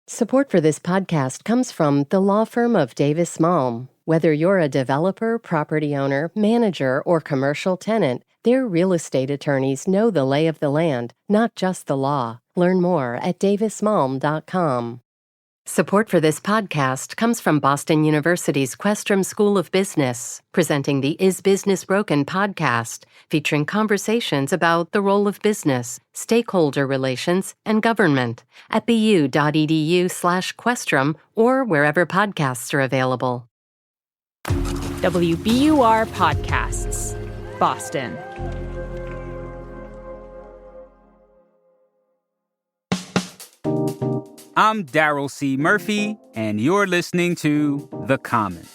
Support for this podcast comes from the law firm of Davis Malm. Whether you're a developer, property owner, manager, or commercial tenant, their real estate attorneys know the lay of the land, not just the law. Learn more at davismalm.com. Support for this podcast comes from Boston University's Questrom School of Business, presenting the Is Business Broken podcast, featuring conversations about the role of business, stakeholder relations, and government at bu.edu/Questrom or wherever podcasts are available. WBUR Podcasts, Boston. I'm Daryl C. Murphy, and you're listening to The Common.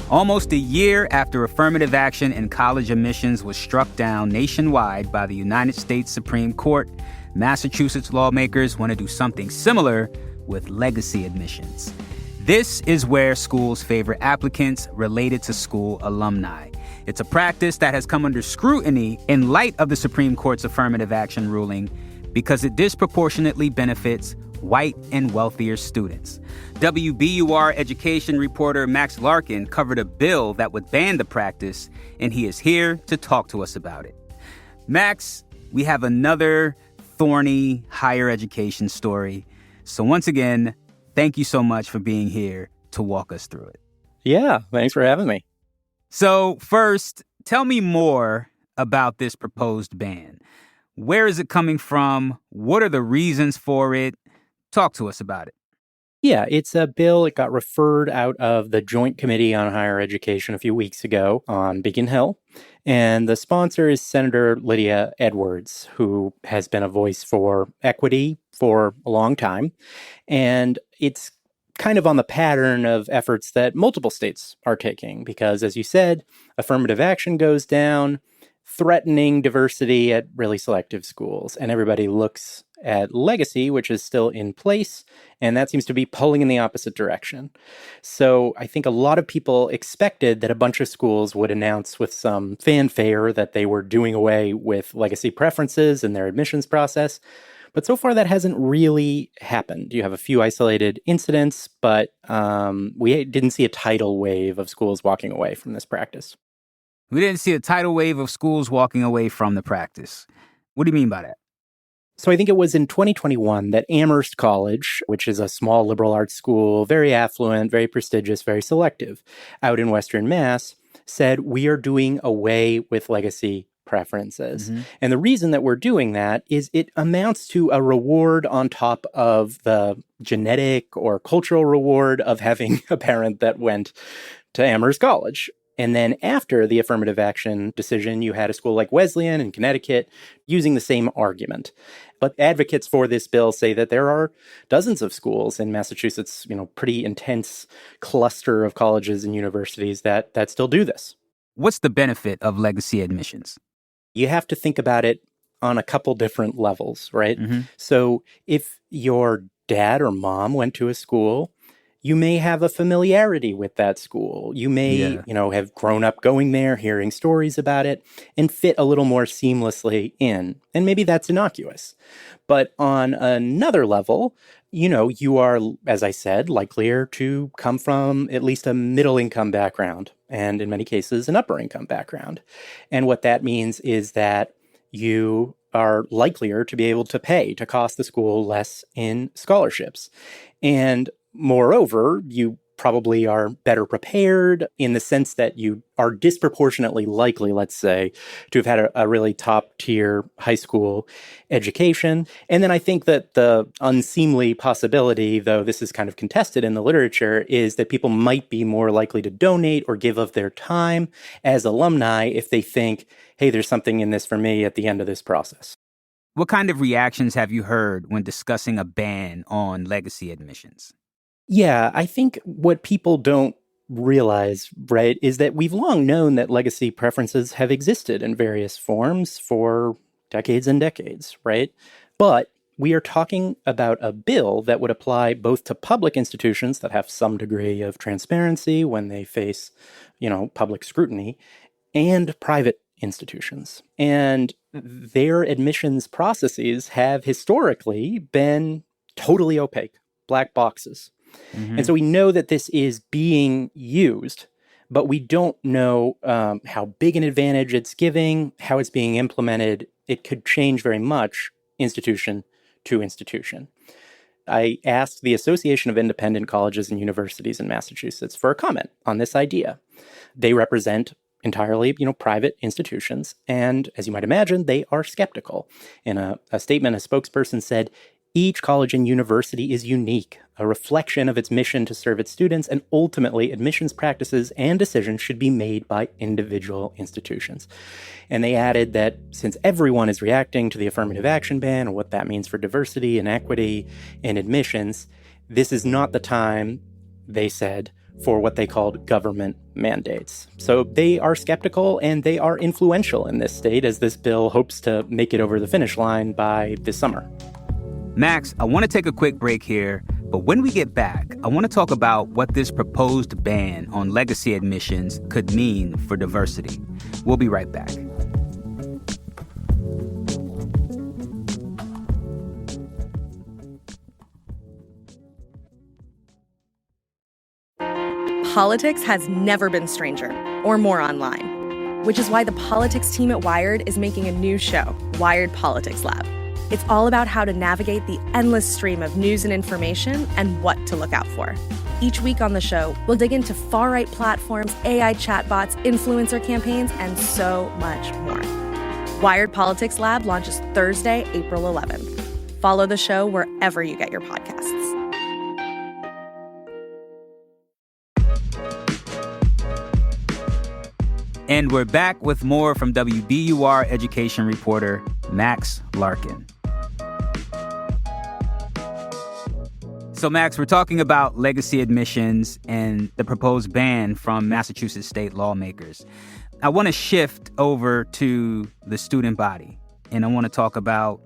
Almost a year after affirmative action in college admissions was struck down nationwide by the United States Supreme Court, Massachusetts lawmakers want to do something similar with legacy admissions. This is where schools favor applicants related to school alumni. It's a practice that has come under scrutiny in light of the Supreme Court's affirmative action ruling because it disproportionately benefits white and wealthier students. WBUR education reporter Max Larkin covered a bill that would ban the practice, and he is here to talk to us about it. Max, we have another thorny higher education story. So once again, thank you so much for being here to walk us through it. Yeah, thanks for having me. So first, tell me more about this proposed ban. Where is it coming from? What are the reasons for it? Talk to us about it. Yeah, it's a bill. It got referred out of the Joint Committee on Higher Education a few weeks ago on Beacon Hill. And the sponsor is Senator Lydia Edwards, who has been a voice for equity for a long time. And it's kind of on the pattern of efforts that multiple states are taking, because, as you said, affirmative action goes down, threatening diversity at really selective schools. And everybody looks at legacy, which is still in place, and that seems to be pulling in the opposite direction. So I think a lot of people expected that a bunch of schools would announce with some fanfare that they were doing away with legacy preferences in their admissions process. But so far, that hasn't really happened. You have a few isolated incidents, but we didn't see a tidal wave of schools walking away from this practice. We didn't see a tidal wave of schools walking away from the practice. What do you mean by that? So I think it was in 2021 that Amherst College, which is a small liberal arts school, very affluent, very prestigious, very selective, out in Western Mass, said, we are doing away with legacy preferences. Mm-hmm. And the reason that we're doing that is it amounts to a reward on top of the genetic or cultural reward of having a parent that went to Amherst College. And then after the affirmative action decision, you had a school like Wesleyan in Connecticut using the same argument. But advocates for this bill say that there are dozens of schools in Massachusetts, pretty intense cluster of colleges and universities that still do this. What's the benefit of legacy admissions? You have to think about it on a couple different levels, right? Mm-hmm. So if your dad or mom went to a school, you may have a familiarity with that school. You may, have grown up going there, hearing stories about it, and fit a little more seamlessly in. And maybe that's innocuous. But on another level, you are, as I said, likelier to come from at least a middle-income background, and in many cases, an upper-income background. And what that means is that you are likelier to be able to pay to cost the school less in scholarships. And moreover, you probably are better prepared in the sense that you are disproportionately likely, let's say, to have had a really top-tier high school education. And then I think that the unseemly possibility, though this is kind of contested in the literature, is that people might be more likely to donate or give of their time as alumni if they think, hey, there's something in this for me at the end of this process. What kind of reactions have you heard when discussing a ban on legacy admissions? Yeah, I think what people don't realize, right, is that we've long known that legacy preferences have existed in various forms for decades and decades, right? But we are talking about a bill that would apply both to public institutions that have some degree of transparency when they face, public scrutiny, and private institutions. And their admissions processes have historically been totally opaque, black boxes. And so we know that this is being used, but we don't know how big an advantage it's giving, how it's being implemented. It could change very much institution to institution. I asked the Association of Independent Colleges and Universities in Massachusetts for a comment on this idea. They represent entirely, private institutions. And as you might imagine, they are skeptical. In a statement, a spokesperson said, "Each college and university is unique, a reflection of its mission to serve its students, and ultimately admissions practices and decisions should be made by individual institutions." And they added that since everyone is reacting to the affirmative action ban and what that means for diversity and equity in admissions, this is not the time, they said, for what they called government mandates. So they are skeptical and they are influential in this state as this bill hopes to make it over the finish line by this summer. Max, I want to take a quick break here, but when we get back, I want to talk about what this proposed ban on legacy admissions could mean for diversity. We'll be right back. Politics has never been stranger or more online, which is why the politics team at Wired is making a new show, Wired Politics Lab. It's all about how to navigate the endless stream of news and information and what to look out for. Each week on the show, we'll dig into far-right platforms, AI chatbots, influencer campaigns, and so much more. Wired Politics Lab launches Thursday, April 11th. Follow the show wherever you get your podcasts. And we're back with more from WBUR education reporter Max Larkin. So, Max, we're talking about legacy admissions and the proposed ban from Massachusetts state lawmakers. I want to shift over to the student body, and I want to talk about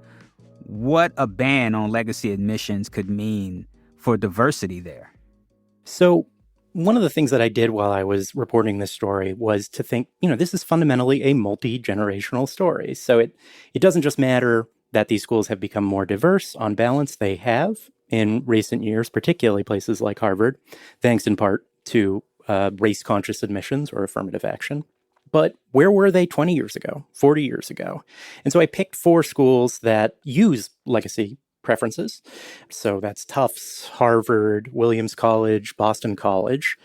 what a ban on legacy admissions could mean for diversity there. So, one of the things that I did while I was reporting this story was to think, this is fundamentally a multi-generational story. So it doesn't just matter that these schools have become more diverse. On balance, they have in recent years, particularly places like Harvard, thanks in part to race-conscious admissions or affirmative action. But where were they 20 years ago, 40 years ago? And so I picked 4 schools that use legacy preferences. So that's Tufts, Harvard, Williams College, Boston College.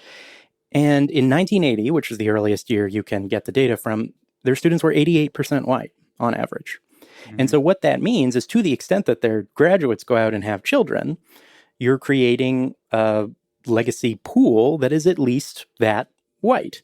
And in 1980, which is the earliest year you can get the data from, their students were 88% white on average. Mm-hmm. And so what that means is to the extent that their graduates go out and have children, you're creating a legacy pool that is at least that white.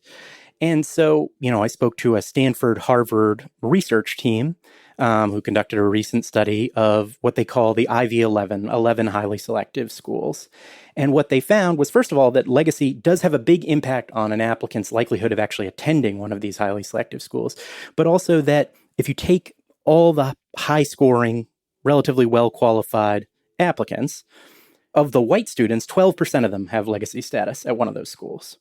And so, I spoke to a Stanford-Harvard research team who conducted a recent study of what they call the Ivy 11 highly selective schools. And what they found was, first of all, that legacy does have a big impact on an applicant's likelihood of actually attending one of these highly selective schools, but also that if you take all the high-scoring, relatively well-qualified applicants, of the white students, 12% of them have legacy status at one of those schools.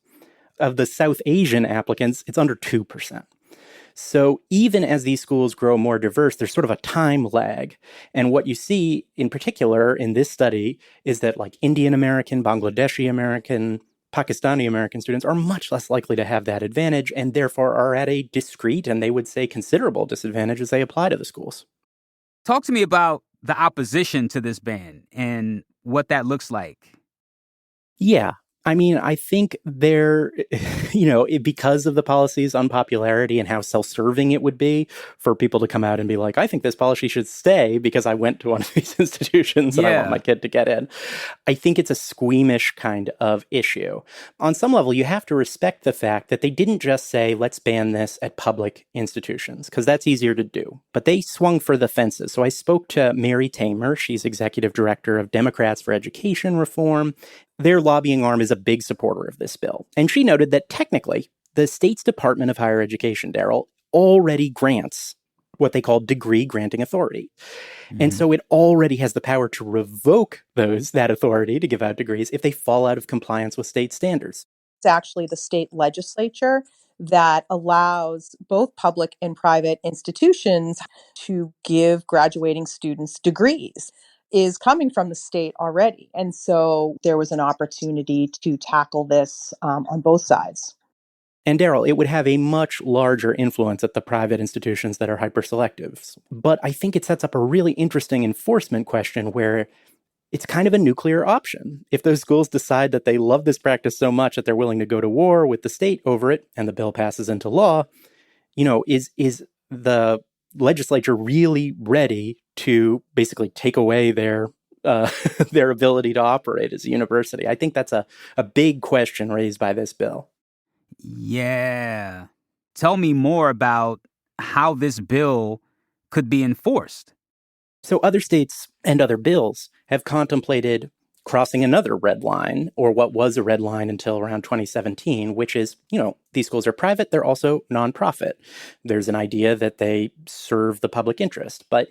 Of the South Asian applicants, it's under 2%. So even as these schools grow more diverse, there's sort of a time lag. And what you see in particular in this study is that like Indian American, Bangladeshi American, Pakistani American students are much less likely to have that advantage and therefore are at a discrete and they would say considerable disadvantage as they apply to the schools. Talk to me about the opposition to this ban and what that looks like. Yeah. I mean, I think there, because of the policy's unpopularity and how self-serving it would be for people to come out and be like, I think this policy should stay because I went to one of these institutions and I want my kid to get in. I think it's a squeamish kind of issue. On some level, you have to respect the fact that they didn't just say, let's ban this at public institutions, because that's easier to do. But they swung for the fences. So I spoke to Mary Tamer. She's executive director of Democrats for Education Reform. Their lobbying arm is a big supporter of this bill. And she noted that technically, the state's Department of Higher Education, Daryl, already grants what they call degree granting authority. Mm-hmm. And so it already has the power to revoke that authority to give out degrees if they fall out of compliance with state standards. It's actually the state legislature that allows both public and private institutions to give graduating students degrees is coming from the state already. And so there was an opportunity to tackle this on both sides. And Daryl, it would have a much larger influence at the private institutions that are hyper-selective. But I think it sets up a really interesting enforcement question where it's kind of a nuclear option. If those schools decide that they love this practice so much that they're willing to go to war with the state over it, and the bill passes into law, is the legislature really ready to basically take away their their ability to operate as a university? I think that's a big question raised by this bill. Yeah. Tell me more about how this bill could be enforced. So other states and other bills have contemplated crossing another red line, or what was a red line until around 2017, which is, these schools are private, they're also nonprofit. There's an idea that they serve the public interest. But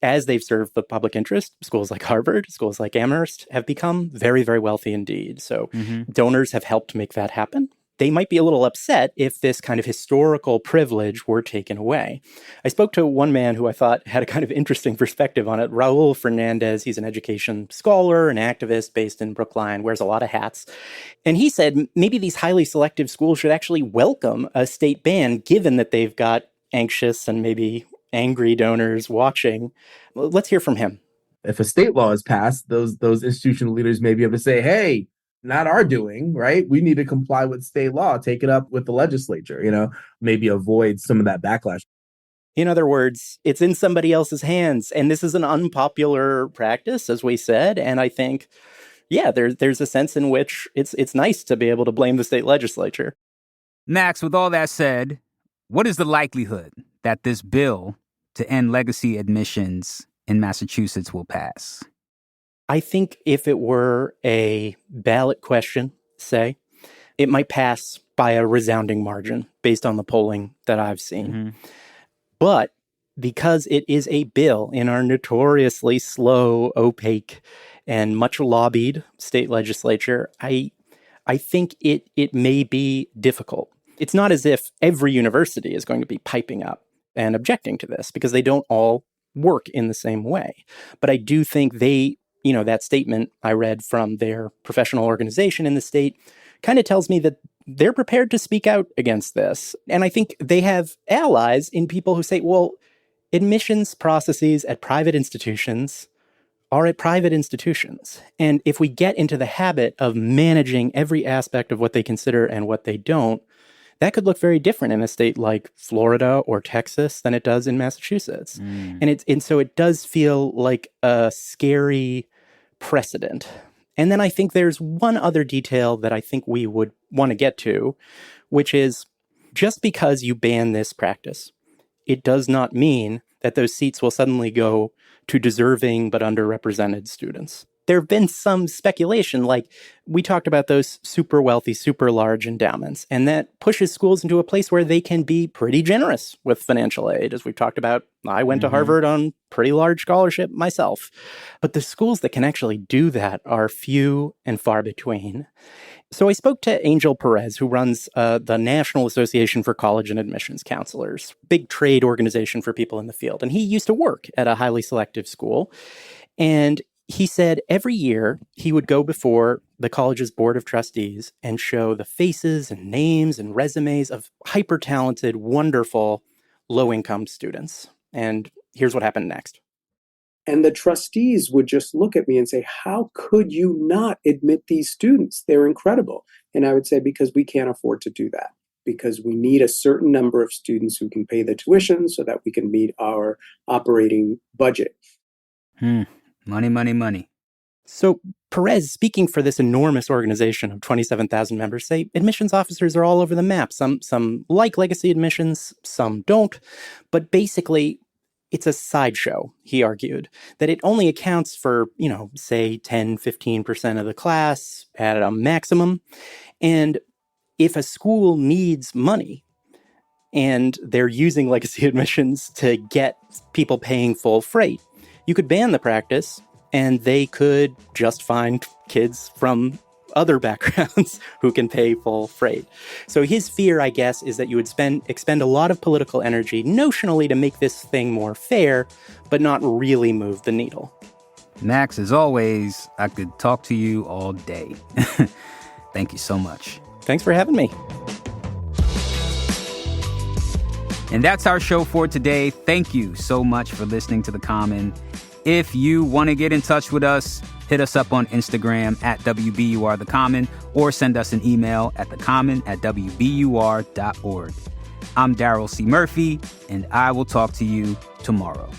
as they've served the public interest, schools like Harvard, schools like Amherst have become very, very wealthy indeed. So donors have helped make that happen. They might be a little upset if this kind of historical privilege were taken away. I spoke to one man who I thought had a kind of interesting perspective on it, Raul Fernandez. He's an education scholar, an activist based in Brookline, wears a lot of hats. And he said maybe these highly selective schools should actually welcome a state ban, given that they've got anxious and maybe angry donors watching. Let's hear from him. If a state law is passed, those institutional leaders may be able to say, hey, not our doing, right? We need to comply with state law, take it up with the legislature, maybe avoid some of that backlash. In other words, it's in somebody else's hands. And this is an unpopular practice, as we said. And I think, there's a sense in which it's nice to be able to blame the state legislature. Max, with all that said, what is the likelihood that this bill to end legacy admissions in Massachusetts will pass? I think if it were a ballot question, say, it might pass by a resounding margin based on the polling that I've seen. But because it is a bill in our notoriously slow, opaque, and much lobbied state legislature, I think it may be difficult. It's not as if every university is going to be piping up and objecting to this, because they don't all work in the same way. But I do think that statement I read from their professional organization in the state kind of tells me that they're prepared to speak out against this. And I think they have allies in people who say, well, admissions processes at private institutions are at private institutions. And if we get into the habit of managing every aspect of what they consider and what they don't, that could look very different in a state like Florida or Texas than it does in Massachusetts. And so it does feel like a scary precedent. And then I think there's one other detail that I think we would want to get to, which is just because you ban this practice, it does not mean that those seats will suddenly go to deserving but underrepresented students. There have been some speculation, like we talked about those super wealthy, super large endowments, and that pushes schools into a place where they can be pretty generous with financial aid. As we've talked about, I went to Harvard on pretty large scholarship myself. But the schools that can actually do that are few and far between. So I spoke to Angel Perez, who runs the National Association for College and Admissions Counselors, big trade organization for people in the field. And he used to work at a highly selective school. And he said every year he would go before the college's board of trustees and show the faces and names and resumes of hyper-talented, wonderful, low-income students. And here's what happened next. And the trustees would just look at me and say, how could you not admit these students? They're incredible. And I would say, because we can't afford to do that, because we need a certain number of students who can pay the tuition so that we can meet our operating budget. Money, money, money. So Perez, speaking for this enormous organization of 27,000 members, say admissions officers are all over the map. Some like legacy admissions, some don't. But basically, it's a sideshow, he argued, that it only accounts for, say 10, 15% of the class at a maximum. And if a school needs money and they're using legacy admissions to get people paying full freight, you could ban the practice and they could just find kids from other backgrounds who can pay full freight. So his fear, I guess, is that you would expend a lot of political energy notionally to make this thing more fair, but not really move the needle. Max, as always, I could talk to you all day. Thank you so much. Thanks for having me. And that's our show for today. Thank you so much for listening to The Common. If you want to get in touch with us, hit us up on Instagram at WBUR The Common, or send us an email at thecommon@wbur.org. I'm Daryl C. Murphy, and I will talk to you tomorrow.